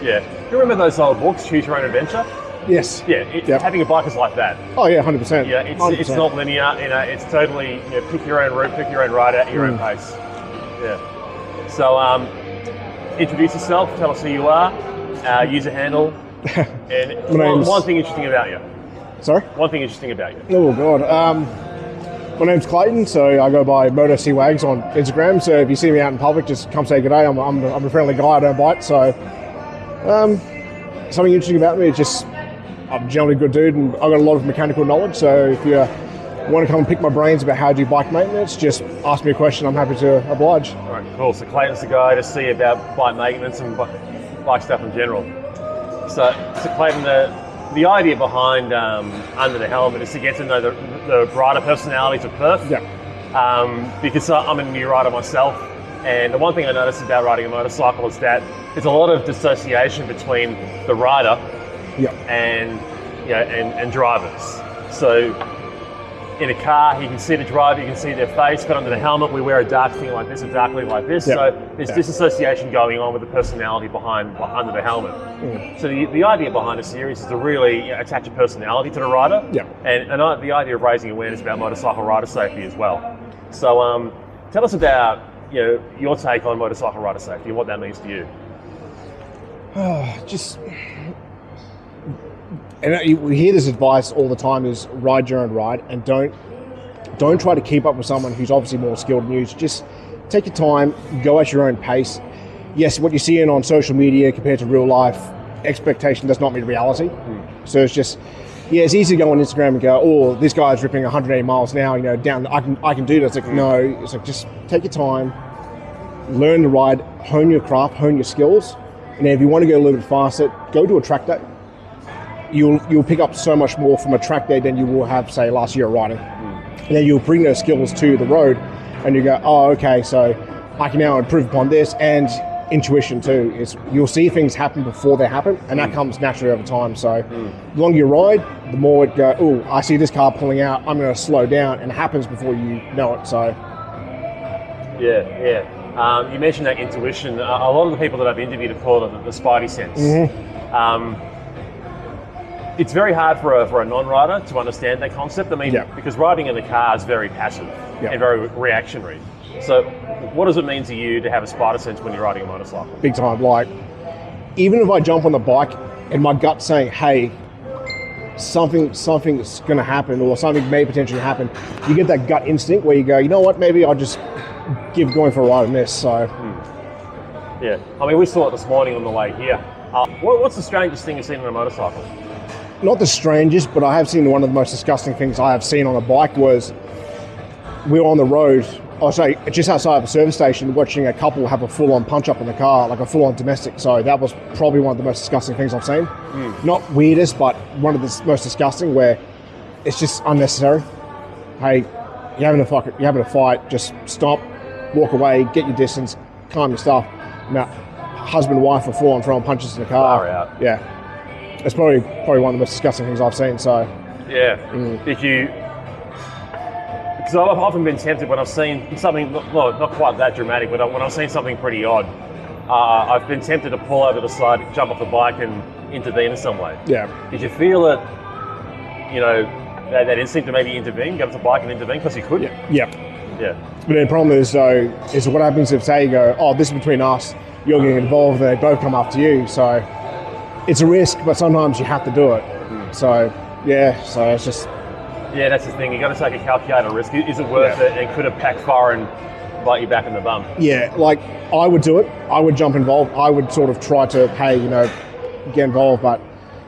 Yeah. You remember those old books, Choose Your Own Adventure? Yes. Yeah, having a bike is like that. Oh yeah, 100%. Yeah, it's not linear. It's totally pick your own route, pick your own ride at your own pace. Yeah. So introduce yourself. Tell us who you are. User handle. And one thing interesting about you. Sorry. One thing interesting about you. Oh god. My name's Clayton, so I go by Moto C Wags on Instagram. So if you see me out in public, just come say good day. I'm a friendly guy. I don't bite. So something interesting about me is just I'm generally a good dude, and I've got a lot of mechanical knowledge. So if you want to come and pick my brains about how to do bike maintenance, just ask me a question. I'm happy to oblige. All right, cool. So Clayton's the guy to see about bike maintenance and bike stuff in general. So Clayton, the idea behind Under the Helmet is to get to know the rider personalities of Perth. Yeah. Because I'm a new rider myself, and the one thing I noticed about riding a motorcycle is that there's a lot of dissociation between the rider and drivers. So in a car, you can see the driver, you can see their face, but under the helmet, we wear a dark thing like this, a dark thing like this. So there's disassociation going on with the personality behind under the helmet. So the idea behind the series is to really attach a personality to the rider, and the idea of raising awareness about motorcycle rider safety as well. So tell us about your take on motorcycle rider safety and what that means to you. And we hear this advice all the time: is ride your own ride, and don't try to keep up with someone who's obviously more skilled than you. Just take your time, go at your own pace. Yes, what you're seeing on social media compared to real life, expectation does not meet reality. So it's just, it's easy to go on Instagram and go, oh, this guy's ripping 180 miles an hour, down. I can do this. It's like no, it's like just take your time, learn to ride, hone your craft, hone your skills, and then if you want to go a little bit faster, go to a track day. You'll pick up so much more from a track day than you will have, say, last year riding. And then you'll bring those skills to the road, and you go, oh, okay, so I can now improve upon this. And intuition too is you'll see things happen before they happen, and that comes naturally over time. So the longer you ride, the more it go, oh, I see this car pulling out, I'm going to slow down, and it happens before you know it. So you mentioned that intuition. A lot of the people that I've interviewed have called it the spidey sense. It's very hard for a non-rider to understand that concept. I mean, because riding in the car is very passive and very reactionary. So what does it mean to you to have a spider sense when you're riding a motorcycle? Big time. Like, even if I jump on the bike and my gut's saying, hey, something's going to happen, or something may potentially happen, you get that gut instinct where you go, you know what, maybe I'll just going for a ride on this. So I mean, we saw it this morning on the way here. What's the strangest thing you've seen on a motorcycle? Not the strangest, but I have seen one of the most disgusting things I have seen on a bike was we were on the road, just outside of a service station, watching a couple have a full-on punch-up in the car, like a full-on domestic. So that was probably one of the most disgusting things I've seen. Not weirdest, but one of the most disgusting, where it's just unnecessary. Hey, you're having a fight, just stop, walk away, get your distance, calm your stuff. Now, husband and wife are full-on throwing punches in the car. Far out. Yeah. It's probably one of the most disgusting things I've seen. So because I've often been tempted when I've seen something, not quite that dramatic, but when I've seen something pretty odd, I've been tempted to pull over the side, jump off the bike and intervene in some way. Did you feel that that instinct to maybe intervene, get off the bike and intervene, because you could? But the problem is what happens if, say, you go, oh, this is between us, you're getting involved, and they both come after you. So it's a risk, but sometimes you have to do it. So it's just... Yeah, that's the thing. You got to take a calculated risk. Is it worth it? And could it backfire and bite you back in the bum? Yeah, like I would do it. I would jump involved. I would sort of try to, get involved, but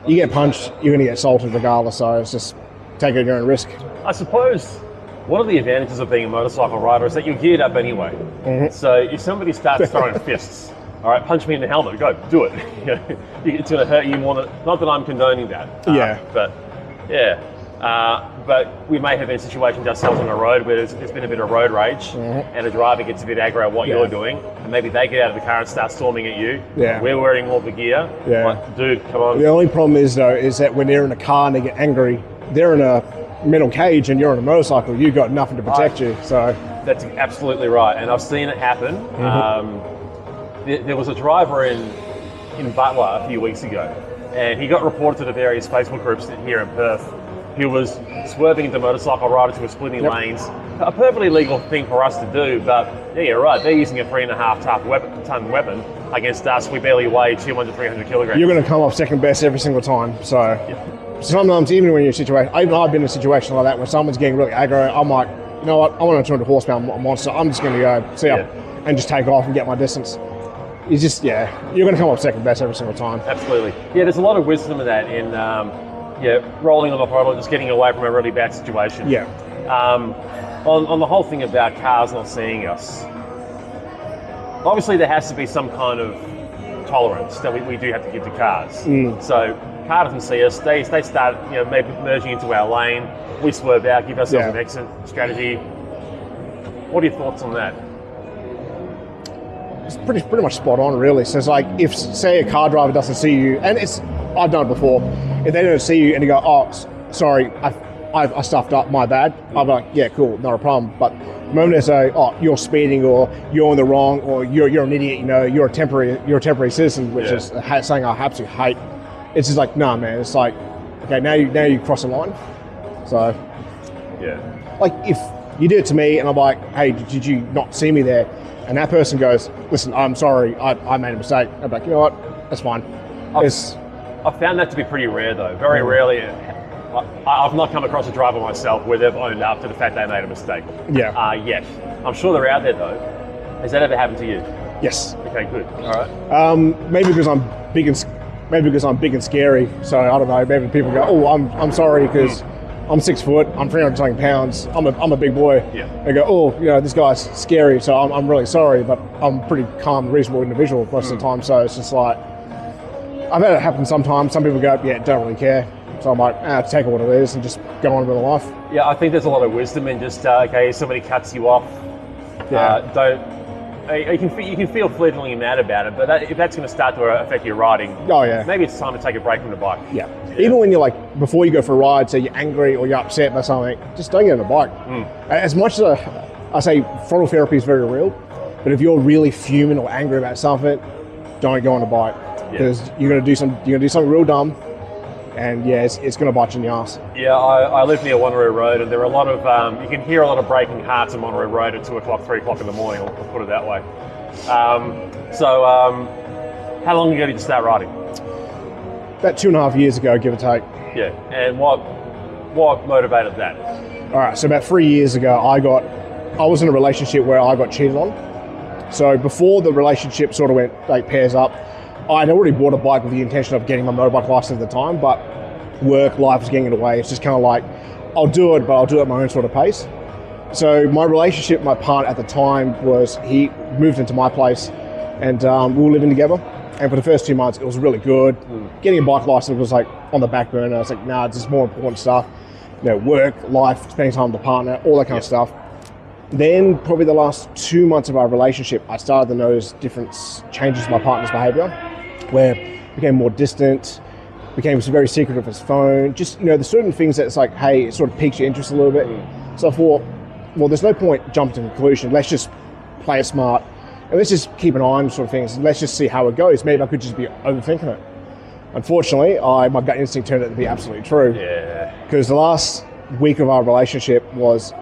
you get punched, you're going to get assaulted regardless. So it's just take it at your own risk. I suppose one of the advantages of being a motorcycle rider is that you're geared up anyway. So if somebody starts throwing fists, all right, punch me in the helmet, go, do it. It's going to hurt you more than... Not that I'm condoning that. But we may have been in situations ourselves on the road where there's been a bit of road rage and a driver gets a bit aggro at what you're doing, and maybe they get out of the car and start storming at you. We're wearing all the gear. Like, dude, come on. The only problem is that when they're in a car and they get angry, they're in a metal cage and you're on a motorcycle, you've got nothing to protect you. So that's absolutely right, and I've seen it happen. There was a driver in in Butler a few weeks ago, and he got reported to the various Facebook groups here in Perth. He was swerving into motorcycle riders who were splitting lanes. A perfectly legal thing for us to do, but yeah, you're right. They're using a 3.5 ton weapon against us. We barely weigh 200, 300 kilograms. You're going to come off second best every single time. So sometimes, even when you're in a situation, I've been in a situation like that where someone's getting really aggro, I'm like, you know what, I want a 200 horsepower monster. I'm just going to go, see ya, and just take off and get my distance. It's just, you're going to come off second best every single time. Absolutely. Yeah, there's a lot of wisdom in that, in rolling on the throttle, just getting away from a really bad situation. Yeah. On the whole thing about cars not seeing us, obviously there has to be some kind of tolerance that we do have to give to cars. So car doesn't see us, they start maybe merging into our lane, we swerve out, give ourselves an exit strategy. What are your thoughts on that? It's pretty much spot on, really. So it's like, if say a car driver doesn't see you, and I've done it before, if they don't see you and you go, oh, sorry, I stuffed up, my bad, I'm like, yeah, cool, not a problem. But the moment they say, oh, you're speeding, or you're in the wrong, or you're an idiot, you're a temporary citizen, which is something I absolutely hate. It's just like, nah, man. It's like, okay, now you cross the line. So, like if you did it to me, and I'm like, hey, did you not see me there? And that person goes, listen, I'm sorry, I made a mistake. I'm like, you know what? That's fine. I've found that to be pretty rare, though. Very rarely. I've not come across a driver myself where they've owned up to the fact they made a mistake. Yet. I'm sure they're out there, though. Has that ever happened to you? Yes. Okay, good. All right. Maybe because I'm big and scary. So I don't know. Maybe people go, oh, I'm sorry because I'm 6 foot. I'm 300 something pounds. I'm a big boy. Yeah. They go, oh, this guy's scary. So I'm really sorry, but I'm a pretty calm, reasonable individual most of the time. So it's just like, I've had it happen sometimes. Some people go, don't really care. So I'm like, take it what it is and just go on with the life. Yeah, I think there's a lot of wisdom in just, if somebody cuts you off, you can feel fledgling mad about it, but if that's going to start to affect your riding, maybe it's time to take a break from the bike. Yeah. Even when you're like, before you go for a ride, say you're angry or you're upset by something, just don't get on the bike. As much as I say throttle therapy is very real, but if you're really fuming or angry about something, don't go on the bike because you're going to do something real dumb. And it's going to bite you in the ass. Yeah, I live near Wanneroo Road, and there are a lot of, you can hear a lot of breaking hearts on Wanneroo Road at 2 o'clock, 3 o'clock in the morning, I'll put it that way. How long ago did you start riding? About 2.5 years ago, give or take. Yeah, and what motivated that? All right, so about 3 years ago, I was in a relationship where I got cheated on. So before the relationship sort of went like pairs up, I'd already bought a bike with the intention of getting my motorbike license at the time, but work, life was getting in the way. It's just kind of like, I'll do it, but I'll do it at my own sort of pace. So my relationship with my partner at the time was, he moved into my place and we were living together. And for the first 2 months, it was really good. Getting a bike license was like on the back burner. I was like, nah, it's just more important stuff. Work, life, spending time with the partner, all that kind of stuff. Then probably the last 2 months of our relationship, I started to notice different changes in my partner's behavior, where he became more distant, became very secretive of his phone, just, there's certain things that it's like, hey, it sort of piques your interest a little bit. So I thought, well, there's no point jumping to a conclusion. Let's just play it smart and let's just keep an eye on sort of things. And let's just see how it goes. Maybe I could just be overthinking it. Unfortunately, my gut instinct turned out to be absolutely true. Yeah. Because the last week of our relationship was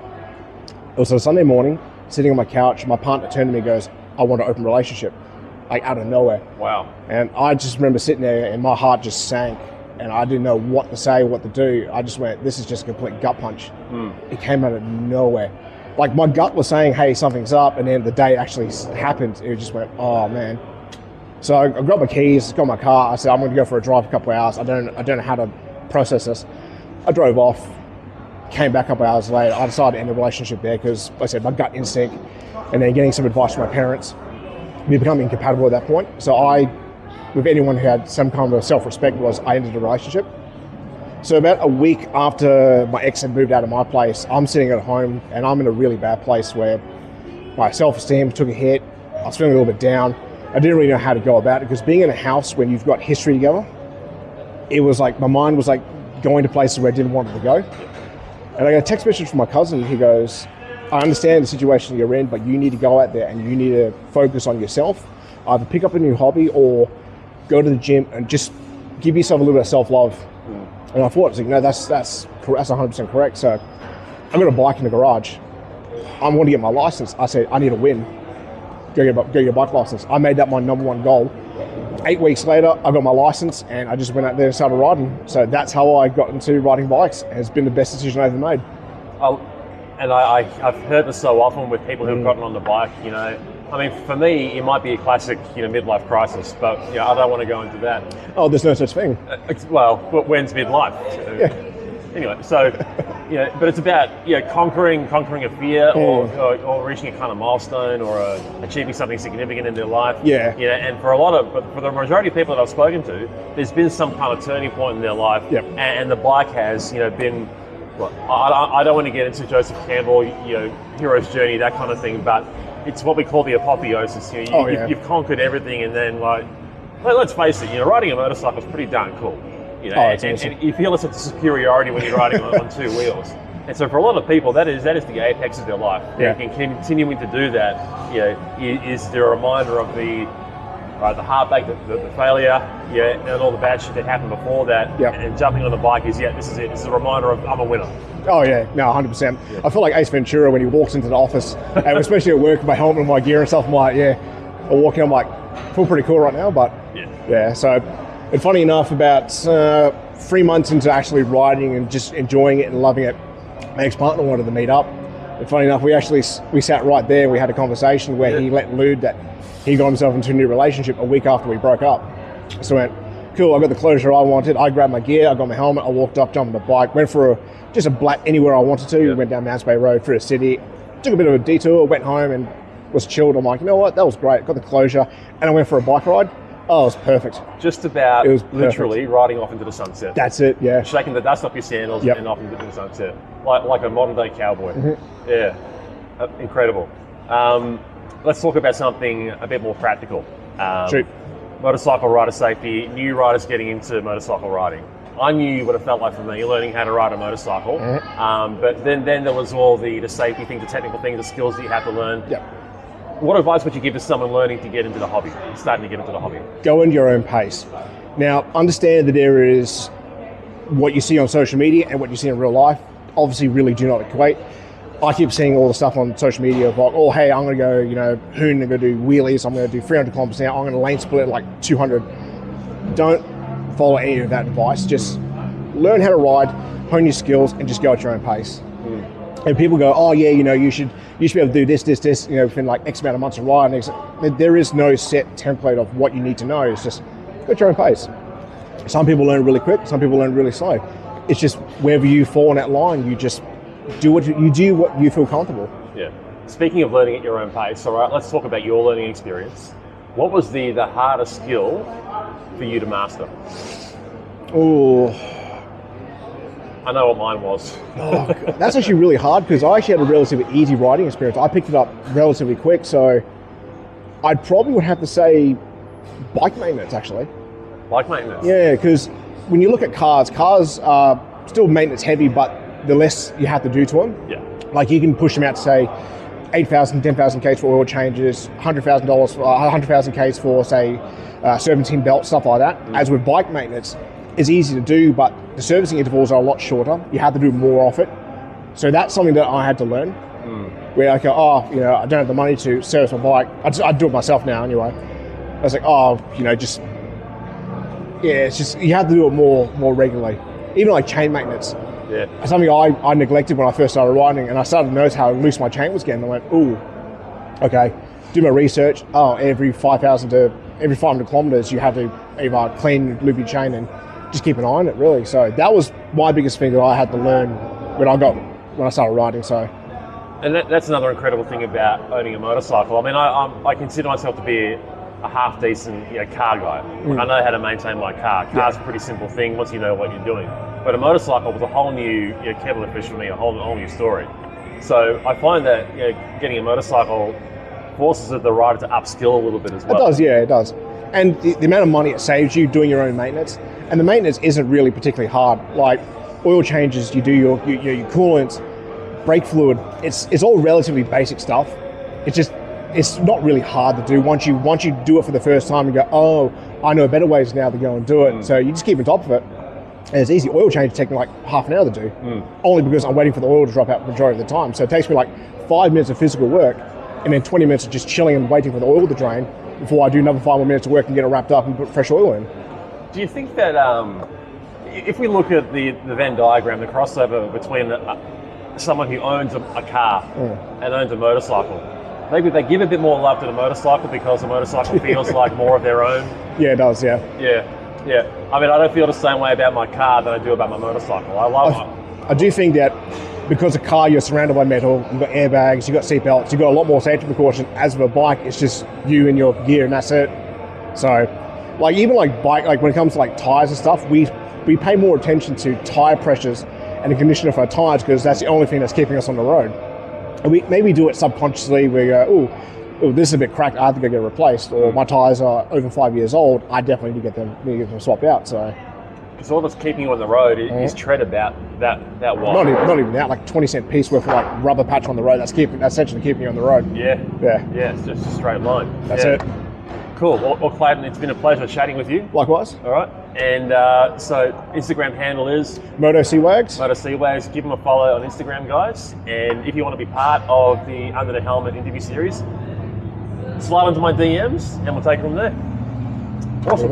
a Sunday morning, sitting on my couch, my partner turned to me and goes, I want an open relationship. Like out of nowhere. Wow. And I just remember sitting there and my heart just sank and I didn't know what to say, what to do. I just went, this is just a complete gut punch. It came out of nowhere. Like my gut was saying, hey, something's up. And then the day it actually happened, it just went, oh man. So I grabbed my keys, got my car. I said, I'm going to go for a drive for a couple of hours. I don't know how to process this. I drove off, came back a couple of hours later. I decided to end the relationship there because, like I said, my gut instinct and then getting some advice from my parents, we become incompatible at that point. So with anyone who had some kind of self-respect, I ended the relationship. So about a week after my ex had moved out of my place, I'm sitting at home and I'm in a really bad place where my self-esteem took a hit. I was feeling a little bit down. I didn't really know how to go about it because being in a house when you've got history together, it was like my mind was like going to places where I didn't want it to go. And I got a text message from my cousin. He goes, I understand the situation you're in, but you need to go out there and you need to focus on yourself. Either pick up a new hobby or go to the gym, and just give yourself a little bit of self-love. And I thought, no, that's 100% correct. So I got a bike in the garage. I want to get my license. I said, I need to win. Go get a bike license. I made that my number one goal. 8 weeks later, I got my license, and I just went out there and started riding. So that's how I got into riding bikes. And it's been the best decision I've ever made. I've heard this so often with people who've gotten on the bike, you know. I mean, for me, it might be a classic, midlife crisis, but I don't want to go into that. Oh, there's no such thing. Well, when's midlife? Yeah. Anyway, so, but it's about, conquering a fear or reaching a kind of milestone or achieving something significant in their life. Yeah. And for the majority of people that I've spoken to, there's been some kind of turning point in their life. Yep. And the bike has, been, well, I don't want to get into Joseph Campbell, hero's journey, that kind of thing, but it's what we call the apotheosis. You've conquered everything, and then, let's face it, riding a motorcycle is pretty darn cool. And you feel a sense of superiority when you're riding on two wheels. And so for a lot of people, that is the apex of their life. Yeah. And continuing to do that, is the reminder of the heartbreak, the failure, and all the bad shit that happened before that. Yep. And jumping on the bike is, this is it. This is a reminder of I'm a winner. Oh yeah, no, 100%. Yeah. I feel like Ace Ventura when he walks into the office, and especially at work with my helmet and my gear and stuff. I'm like, I walk in, I'm like, I feel pretty cool right now, but yeah. So, and funny enough, about 3 months into actually riding and just enjoying it and loving it, my ex-partner wanted to meet up. And funny enough, we sat right there. We had a conversation where he let loose that he got himself into a new relationship a week after we broke up. So I went, cool, I got the closure I wanted. I grabbed my gear, I got my helmet, I walked up, jumped on the bike, went for just a black anywhere I wanted to. Went down Mounts Bay Road through the city, took a bit of a detour, went home and was chilled. I'm like, you know what, that was great. Got the closure, and I went for a bike ride. Oh, it was perfect. Just about, it was literally riding off into the sunset. That's it, yeah. Shaking the dust off your sandals and off into the sunset, like a modern day cowboy. Mm-hmm. Yeah, incredible. Let's talk about something a bit more practical. Shoot. Motorcycle rider safety, new riders getting into motorcycle riding. I knew what it felt like for me, learning how to ride a motorcycle. Mm-hmm. But then there was all the safety things, the technical things, the skills that you have to learn. Yep. What advice would you give to someone learning to get into the hobby, starting to get into the hobby? Go at your own pace. Now, understand that there is what you see on social media and what you see in real life. Obviously, really do not equate. I keep seeing all the stuff on social media of like, oh, hey, I'm going to go, hoon, I'm going to do wheelies, I'm going to do 300 kilometers an hour, I'm going to lane split like 200. Don't follow any of that advice. Just learn how to ride, hone your skills, and just go at your own pace. And people go, oh yeah, you should be able to do this, within like X amount of months of riding. There is no set template of what you need to know. It's just go at your own pace. Some people learn really quick, some people learn really slow. It's just wherever you fall on that line, you just do what you feel comfortable. Yeah. Speaking of learning at your own pace, all right, let's talk about your learning experience. What was the hardest skill for you to master? Oh, I know what mine was. That's actually really hard because I actually had a relatively easy riding experience. I picked it up relatively quick, so I probably would have to say bike maintenance, actually. Bike maintenance? Yeah, because when you look at cars are still maintenance heavy, but the less you have to do to them. Yeah. Like you can push them out to say 8,000, 10,000 Ks for oil changes, $100,000 for 100,000 Ks for say serpentine belt, stuff like that. As with bike maintenance, it's easy to do, but the servicing intervals are a lot shorter. You have to do more of it. So that's something that I had to learn. Where I go, I don't have the money to service my bike. I do it myself now anyway. I was like, it's just, you have to do it more regularly. Even like chain maintenance. Yeah. Something I neglected when I first started riding, and I started to notice how loose my chain was getting. I went, okay, do my research. Every 500 kilometers, you have to either clean, lube your chain, and just keep an eye on it, really. So that was my biggest thing that I had to learn when I started riding. So, and that's another incredible thing about owning a motorcycle. I mean, I consider myself to be a half decent car guy. I know how to maintain my car. Car's a pretty simple thing once you know what you're doing. But a motorcycle was a whole new kettle of fish for me, a whole new story. So I find that getting a motorcycle forces the rider to upskill a little bit as well. It does. And the amount of money it saves you doing your own maintenance, and the maintenance isn't really particularly hard. Like oil changes, you do your coolant, brake fluid. It's all relatively basic stuff. It's just it's not really hard to do. Once you do it for the first time, you go, oh, I know better ways now to go and do it. So you just keep on top of it. And it's easy. Oil change takes me like half an hour to do, only because I'm waiting for the oil to drop out the majority of the time. So it takes me like 5 minutes of physical work, and then 20 minutes of just chilling and waiting for the oil to drain before I do another 5 more minutes of work and get it wrapped up and put fresh oil in. Do you think that if we look at the Venn diagram, the crossover between someone who owns a car and owns a motorcycle, maybe they give a bit more love to the motorcycle because the motorcycle feels like more of their own? Yeah, it does, yeah. Yeah. I mean, I don't feel the same way about my car that I do about my motorcycle. I do think that because a car, you're surrounded by metal, you've got airbags, you've got seatbelts, you've got a lot more safety precaution. As with a bike, it's just you and your gear, and that's it. So, like even like bike, like when it comes to like tires and stuff, we pay more attention to tire pressures and the condition of our tires because that's the only thing that's keeping us on the road. And we maybe do it subconsciously. We go, oh, this is a bit cracked. I have to go get it replaced, or my tires are over 5 years old. I definitely need to get them swapped out. So, because all that's keeping you on the road is tread about that wide. Not even that. Like 20-cent piece worth of like rubber patch on the road. That's essentially keeping you on the road. Yeah. It's just a straight line. That's it. Cool. Well, Clayton, it's been a pleasure chatting with you. Likewise. All right. And so Instagram handle is Moto Seawags. Moto Seawags. Give them a follow on Instagram, guys. And if you want to be part of the Under the Helmet interview series, slide onto my DMs and we'll take it from there. Awesome.